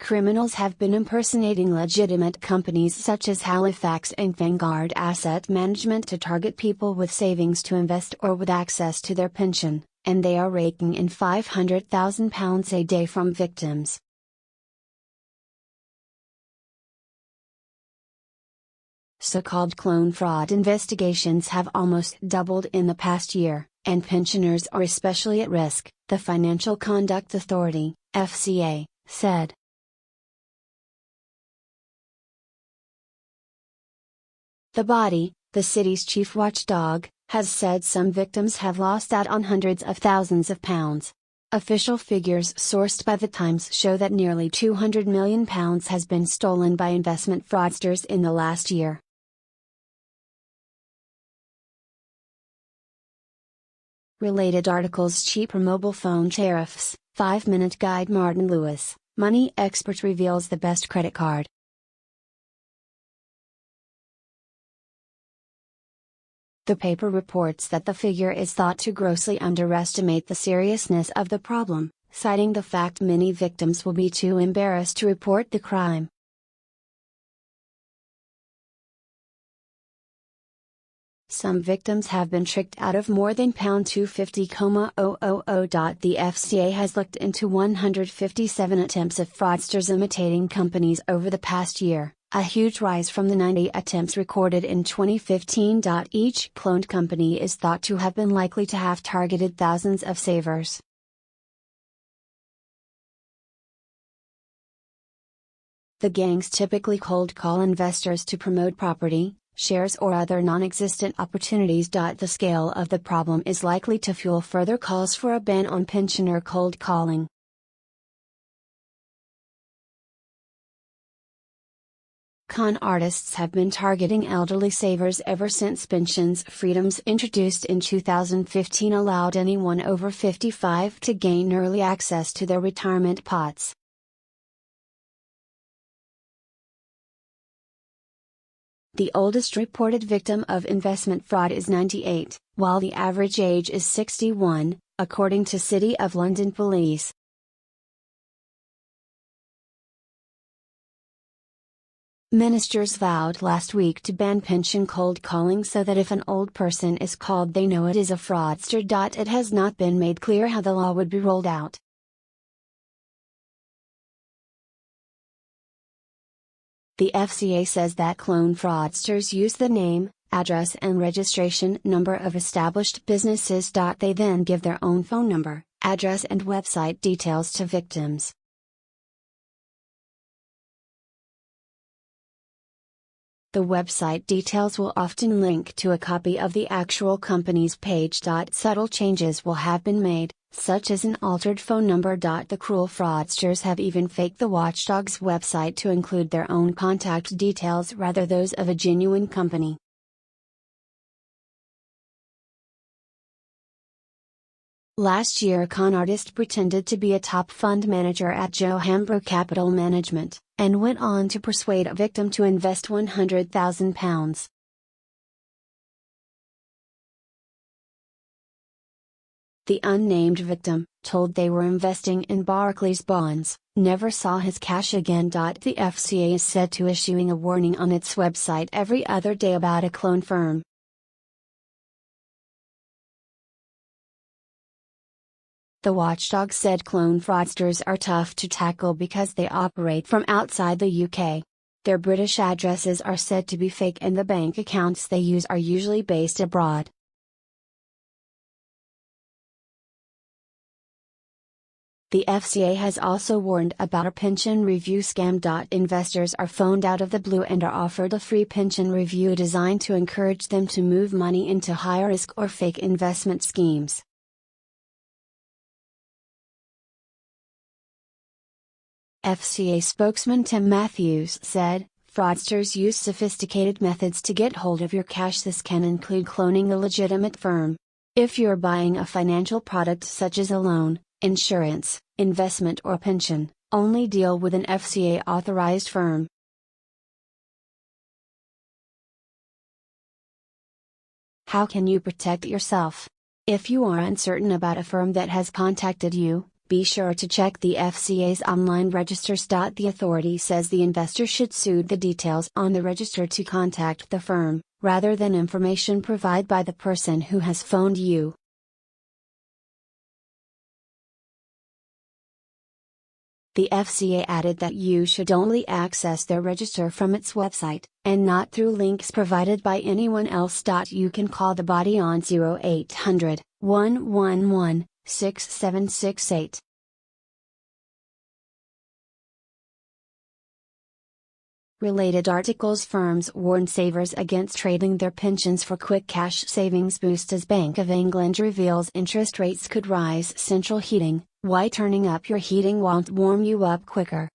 Criminals have been impersonating legitimate companies such as Halifax and Vanguard Asset Management to target people with savings to invest or with access to their pension, and they are raking in £500,000 a day from victims. So-called clone fraud investigations have almost doubled in the past year, and pensioners are especially at risk, the Financial Conduct Authority, FCA, said. The body, the city's chief watchdog, has said some victims have lost out on hundreds of thousands of pounds. Official figures sourced by The Times show that nearly £200 million has been stolen by investment fraudsters in the last year. Related articles: cheaper mobile phone tariffs, 5-minute guide. Martin Lewis, money expert, reveals the best credit card. The paper reports that the figure is thought to grossly underestimate the seriousness of the problem, citing the fact many victims will be too embarrassed to report the crime. Some victims have been tricked out of more than £250,000. The FCA has looked into 157 attempts of fraudsters imitating companies over the past year, a huge rise from the 90 attempts recorded in 2015. Each cloned company is thought to have been likely to have targeted thousands of savers. The gangs typically cold call investors to promote property, shares, or other non-existent opportunities. The scale of the problem is likely to fuel further calls for a ban on pensioner cold calling. Con artists have been targeting elderly savers ever since pensions freedoms introduced in 2015 allowed anyone over 55 to gain early access to their retirement pots. The oldest reported victim of investment fraud is 98, while the average age is 61, according to City of London Police. Ministers vowed last week to ban pension cold calling so that if an old person is called they know it is a fraudster. It has not been made clear how the law would be rolled out. The FCA says that clone fraudsters use the name, address and registration number of established businesses. They then give their own phone number, address and website details to victims. The website details will often link to a copy of the actual company's page. Subtle changes will have been made, such as an altered phone number. The cruel fraudsters have even faked the watchdog's website to include their own contact details rather those of a genuine company. Last year, a con artist pretended to be a top fund manager at Johambro Capital Management, and went on to persuade a victim to invest £100,000. The unnamed victim, told they were investing in Barclays bonds, never saw his cash again. The FCA is said to issuing a warning on its website every other day about a clone firm. The watchdog said clone fraudsters are tough to tackle because they operate from outside the UK. Their British addresses are said to be fake and the bank accounts they use are usually based abroad. The FCA has also warned about a pension review scam. Investors are phoned out of the blue and are offered a free pension review designed to encourage them to move money into higher risk or fake investment schemes. FCA spokesman Tim Matthews said, "Fraudsters use sophisticated methods to get hold of your cash. This can include cloning a legitimate firm. If you're buying a financial product such as a loan, insurance, investment or pension, only deal with an FCA authorized firm." How can you protect yourself? If you are uncertain about a firm that has contacted you, Be sure to check the FCA's online registers. The authority says the investor should suit the details on the register to contact the firm, rather than information provided by the person who has phoned you. The FCA added that you should only access their register from its website, and not through links provided by anyone else. You can call the body on 0800 111 6768. Related articles: firms warn savers against trading their pensions for quick cash savings boost as Bank of England reveals interest rates could rise. Central heating: why turning up your heating won't warm you up quicker.